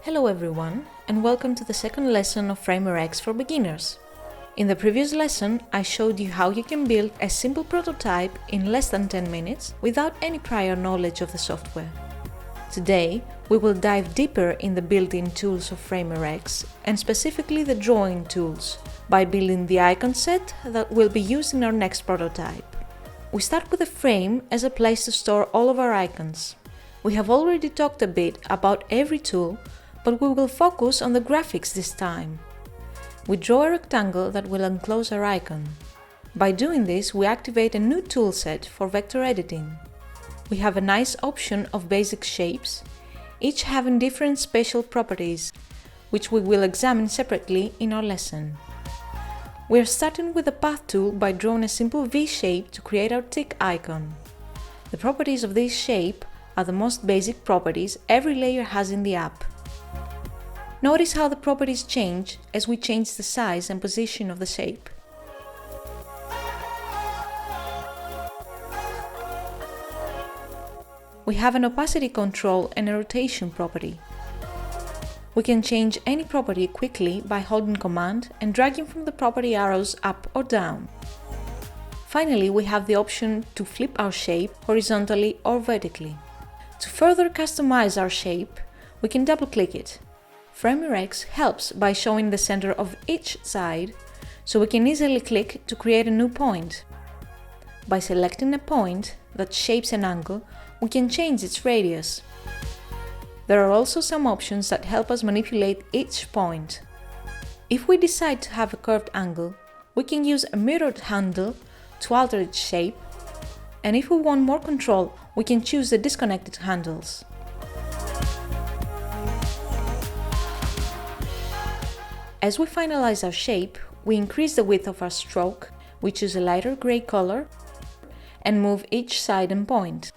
Hello everyone, and welcome to the second lesson of Framer X for beginners. In the previous lesson, I showed you how you can build a simple prototype in less than 10 minutes without any prior knowledge of the software. Today, we will dive deeper in the built-in tools of Framer X, and specifically the drawing tools, by building the icon set that will be used in our next prototype. We start with a frame as a place to store all of our icons. We have already talked a bit about every tool, but we will focus on the graphics this time. We draw a rectangle that will enclose our icon. By doing this, we activate a new toolset for vector editing. We have a nice option of basic shapes, each having different spatial properties, which we will examine separately in our lesson. We are starting with the path tool by drawing a simple V shape to create our tick icon. The properties of this shape are the most basic properties every layer has in the app. Notice how the properties change as we change the size and position of the shape. We have an opacity control and a rotation property. We can change any property quickly by holding Command and dragging from the property arrows up or down. Finally, we have the option to flip our shape horizontally or vertically. To further customize our shape, we can double-click it. Framer X helps by showing the center of each side, so we can easily click to create a new point. By selecting a point that shapes an angle, we can change its radius. There are also some options that help us manipulate each point. If we decide to have a curved angle, we can use a mirrored handle to alter its shape, and if we want more control, we can choose the disconnected handles. As we finalize our shape, we increase the width of our stroke, we choose a lighter gray color, and move each side and point.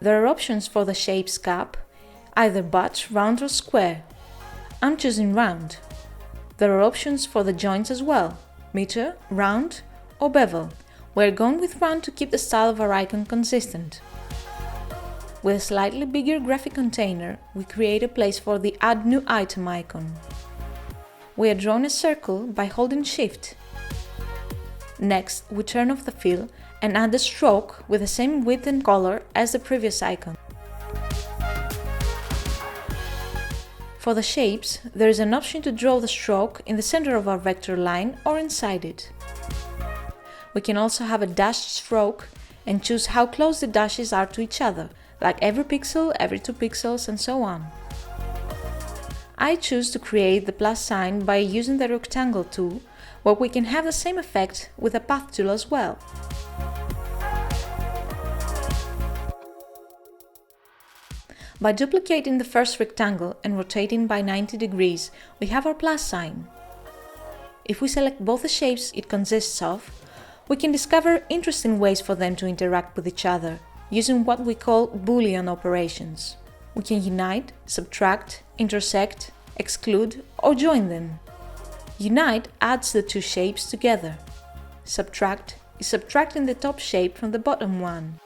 There are options for the shape's cap, either butt, round or square. I'm choosing round. There are options for the joints as well, meter, round or bevel. We're going with round to keep the style of our icon consistent. With a slightly bigger graphic container, we create a place for the Add New Item icon. We are drawing a circle by holding Shift. Next, we turn off the fill and add a stroke with the same width and color as the previous icon. For the shapes, there is an option to draw the stroke in the center of our vector line or inside it. We can also have a dashed stroke and choose how close the dashes are to each other, like every pixel, every 2 pixels, and so on. I choose to create the plus sign by using the rectangle tool, where we can have the same effect with the path tool as well. By duplicating the first rectangle and rotating by 90 degrees, we have our plus sign. If we select both the shapes it consists of, we can discover interesting ways for them to interact with each other, using what we call Boolean Operations. We can unite, subtract, intersect, exclude, or join them. Unite adds the two shapes together. Subtract is subtracting the top shape from the bottom one.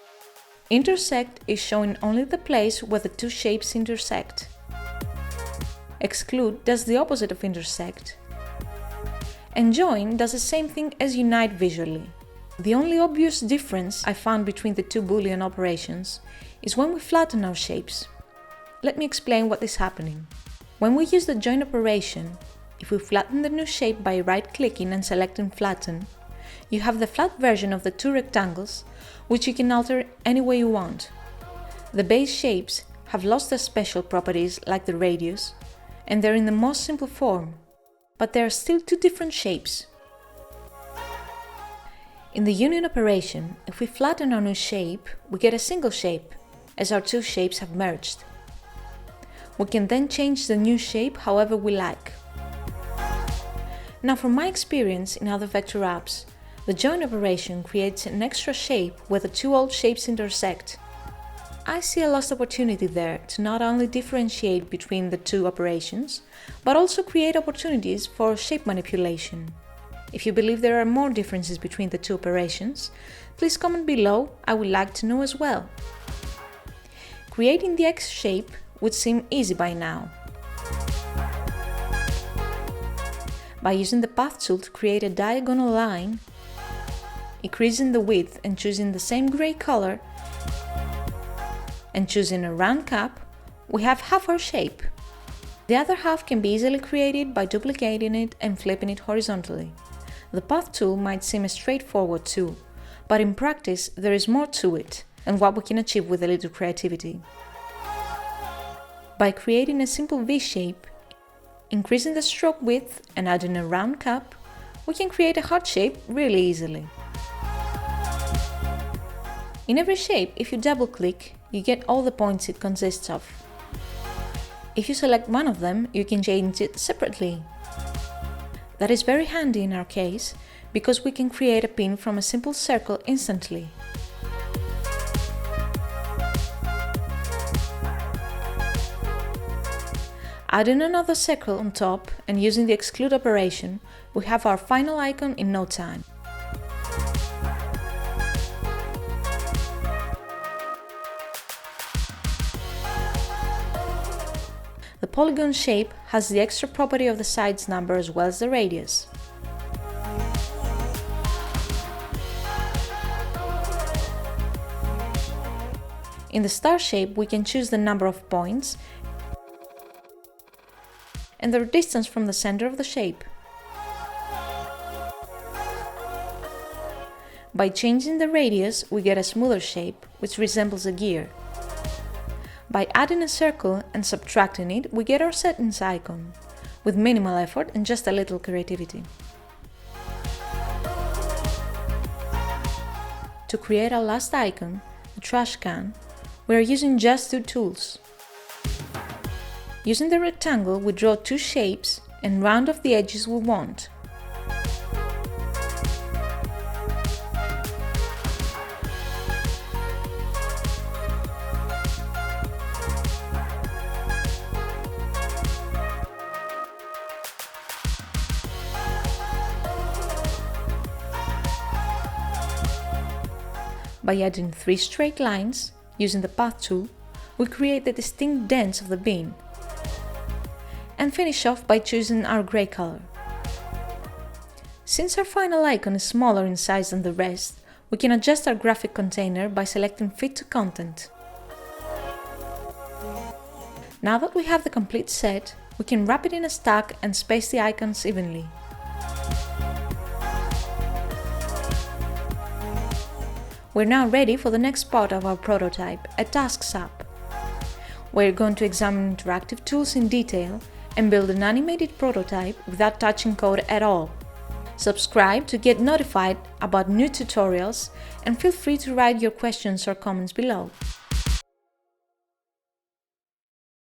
Intersect is showing only the place where the two shapes intersect. Exclude does the opposite of intersect. And join does the same thing as unite visually. The only obvious difference I found between the two Boolean operations is when we flatten our shapes. Let me explain what is happening. When we use the join operation, if we flatten the new shape by right-clicking and selecting Flatten, you have the flat version of the two rectangles, which you can alter any way you want. The base shapes have lost their special properties like the radius, and they're in the most simple form, but they are still two different shapes. In the union operation, if we flatten our new shape, we get a single shape, as our two shapes have merged. We can then change the new shape however we like. Now, from my experience in other vector apps, the join operation creates an extra shape where the two old shapes intersect. I see a lost opportunity there to not only differentiate between the two operations, but also create opportunities for shape manipulation. If you believe there are more differences between the two operations, please comment below, I would like to know as well. creating the X shape would seem easy by now. By using the Path tool to create a diagonal line, increasing the width and choosing the same gray color, and choosing a round cap, we have half our shape. The other half can be easily created by duplicating it and flipping it horizontally. The Path tool might seem a straightforward tool, but in practice there is more to it, and what we can achieve with a little creativity. By creating a simple V shape, increasing the stroke width and adding a round cap, we can create a heart shape really easily. In every shape, if you double-click, you get all the points it consists of. If you select one of them, you can change it separately. That is very handy in our case, because we can create a pin from a simple circle instantly. Adding another circle on top and using the exclude operation, we have our final icon in no time. The polygon shape has the extra property of the sides number as well as the radius. In the star shape, we can choose the number of points and their distance from the center of the shape. By changing the radius, we get a smoother shape, which resembles a gear. By adding a circle and subtracting it, we get our settings icon, with minimal effort and just a little creativity. To create our last icon, the trash can, we are using just two tools. Using the rectangle, we draw two shapes and round off the edges we want. By adding 3 straight lines, using the Path tool, we create the distinct dents of the bin, and finish off by choosing our grey color. Since our final icon is smaller in size than the rest, we can adjust our graphic container by selecting Fit to Content. Now that we have the complete set, we can wrap it in a stack and space the icons evenly. We're now ready for the next part of our prototype, a Tasks app. We're going to examine interactive tools in detail and build an animated prototype without touching code at all. Subscribe to get notified about new tutorials and feel free to write your questions or comments below.